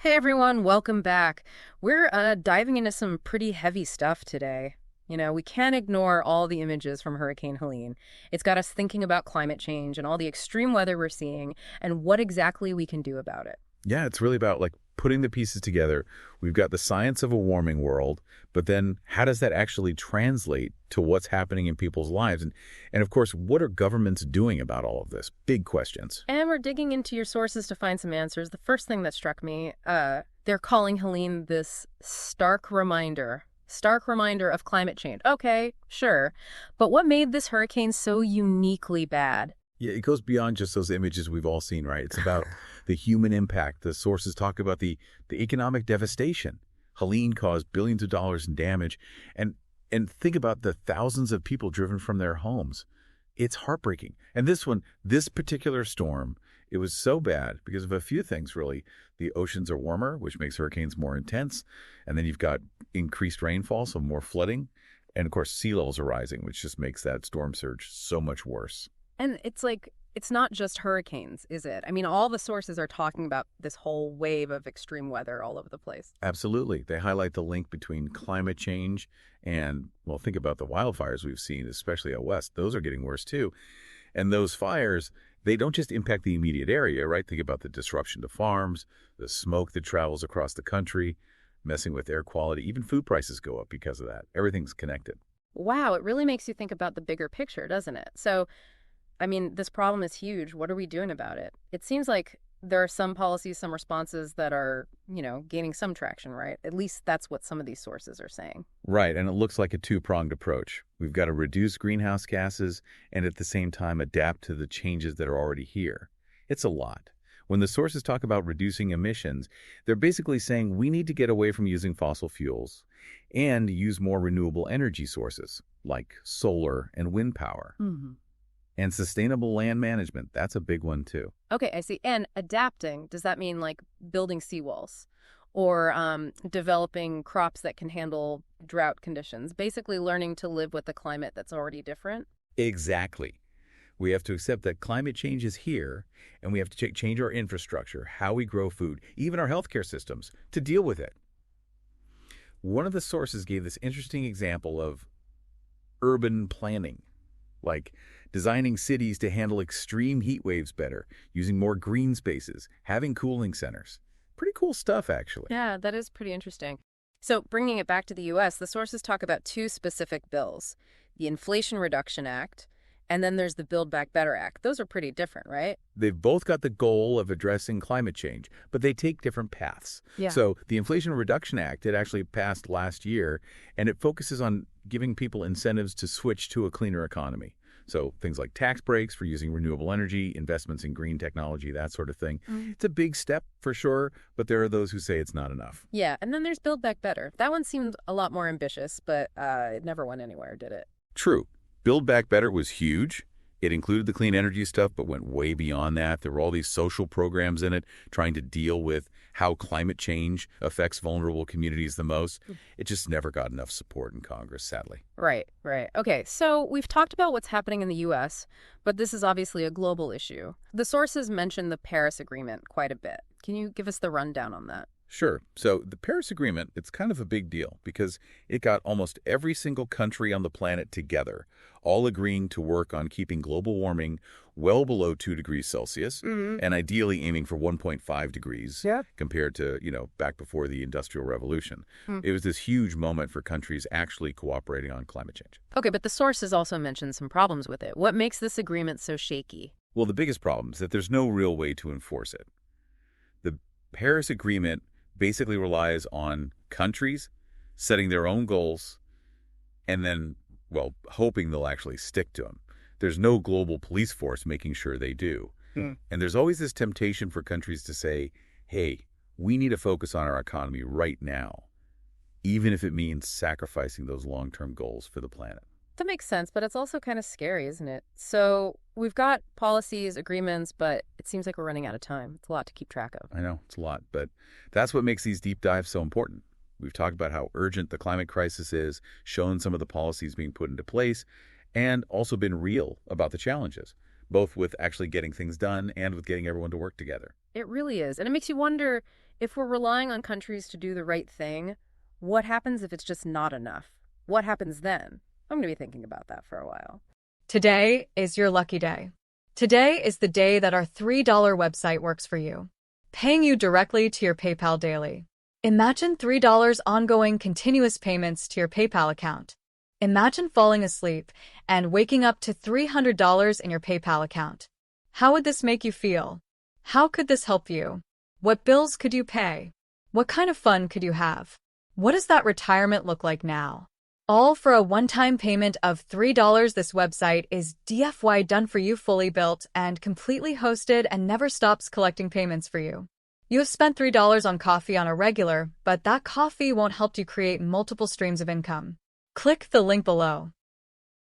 Hey everyone, welcome back. We're diving into some pretty heavy stuff today. We can't ignore all the images from Hurricane Helene. It's got us thinking about climate change and all the extreme weather we're seeing and what exactly we can do about it. Yeah, it's really about putting the pieces together. We've got the science of a warming world, but then how does that actually translate to what's happening in people's lives? And of course, what are governments doing about all of this? Big questions. And we're digging into your sources to find some answers. The first thing that struck me, they're calling Helene this stark reminder of climate change. Okay, sure. But what made this hurricane so uniquely bad? Yeah, it goes beyond just those images we've all seen, right? It's about the human impact. The sources talk about the economic devastation. Helene caused billions of dollars in damage. And think about the thousands of people driven from their homes. It's heartbreaking. And this particular storm, it was so bad because of a few things, really. The oceans are warmer, which makes hurricanes more intense. And then you've got increased rainfall, so more flooding. And of course, sea levels are rising, which just makes that storm surge so much worse. And it's not just hurricanes, is it? I mean, all the sources are talking about this whole wave of extreme weather all over the place. Absolutely. They highlight the link between climate change and, well, think about the wildfires we've seen, especially out west. Those are getting worse too. And those fires, they don't just impact the immediate area, right? Think about the disruption to farms, the smoke that travels across the country, messing with air quality. Even food prices go up because of that. Everything's connected. Wow, it really makes you think about the bigger picture, doesn't it? So, I mean, this problem is huge. What are we doing about it? It seems like there are some policies, some responses that are, gaining some traction, right? At least that's what some of these sources are saying. Right, and it looks like a two-pronged approach. We've got to reduce greenhouse gases and at the same time adapt to the changes that are already here. It's a lot. When the sources talk about reducing emissions, they're basically saying we need to get away from using fossil fuels and use more renewable energy sources like solar and wind power. Mm-hmm. And sustainable land management, that's a big one too. Okay, I see. And adapting, does that mean like building seawalls or developing crops that can handle drought conditions? Basically learning to live with a climate that's already different? Exactly. We have to accept that climate change is here, and we have to change our infrastructure, how we grow food, even our healthcare systems, to deal with it. One of the sources gave this interesting example of urban planning, like designing cities to handle extreme heat waves better, using more green spaces, having cooling centers. Pretty cool stuff, actually. Yeah, that is pretty interesting. So bringing it back to the U.S., the sources talk about two specific bills, the Inflation Reduction Act, and then there's the Build Back Better Act. Those are pretty different, right? They've both got the goal of addressing climate change, but they take different paths. Yeah. So the Inflation Reduction Act, it actually passed last year, and it focuses on giving people incentives to switch to a cleaner economy. So things like tax breaks for using renewable energy, investments in green technology, that sort of thing. It's a big step for sure, but there are those who say it's not enough. Yeah, and then there's Build Back Better. That one seemed a lot more ambitious, but it never went anywhere, did it? True. Build Back Better was huge. It included the clean energy stuff, but went way beyond that. There were all these social programs in it trying to deal with how climate change affects vulnerable communities the most. It just never got enough support in Congress, sadly. Right, right. Okay, so we've talked about what's happening in the U.S., but this is obviously a global issue. The sources mention the Paris Agreement quite a bit. Can you give us the rundown on that? Sure. So the Paris Agreement, it's kind of a big deal because it got almost every single country on the planet together, all agreeing to work on keeping global warming well below 2 degrees Celsius and ideally aiming for 1.5 degrees compared to, back before the Industrial Revolution. It was this huge moment for countries actually cooperating on climate change. Okay, but the sources also mentioned some problems with it. What makes this agreement so shaky? Well, the biggest problem is that there's no real way to enforce it. The Paris Agreement basically relies on countries setting their own goals and then, well, hoping they'll actually stick to them. There's no global police force making sure they do. And there's always this temptation for countries to say, hey, we need to focus on our economy right now, even if it means sacrificing those long-term goals for the planet. That makes sense, but it's also kind of scary, isn't it? So we've got policies, agreements, but it seems like we're running out of time. It's a lot to keep track of. I know, it's a lot, but that's what makes these deep dives so important. We've talked about how urgent the climate crisis is, shown some of the policies being put into place, and also been real about the challenges, both with actually getting things done and with getting everyone to work together. It really is. And it makes you wonder If we're relying on countries to do the right thing, what happens if it's just not enough? What happens then? I'm going to be thinking about that for a while. Today is your lucky day. Today is the day that our $3 website works for you, paying you directly to your PayPal daily. Imagine $3 ongoing continuous payments to your PayPal account. Imagine falling asleep and waking up to $300 in your PayPal account. How would this make you feel? How could this help you? What bills could you pay? What kind of fun could you have? What does that retirement look like now? All for a one-time payment of $3. This website is DFY done for you, fully built and completely hosted, and never stops collecting payments for you. You have spent $3 on coffee on a regular, but that coffee won't help you create multiple streams of income. Click the link below.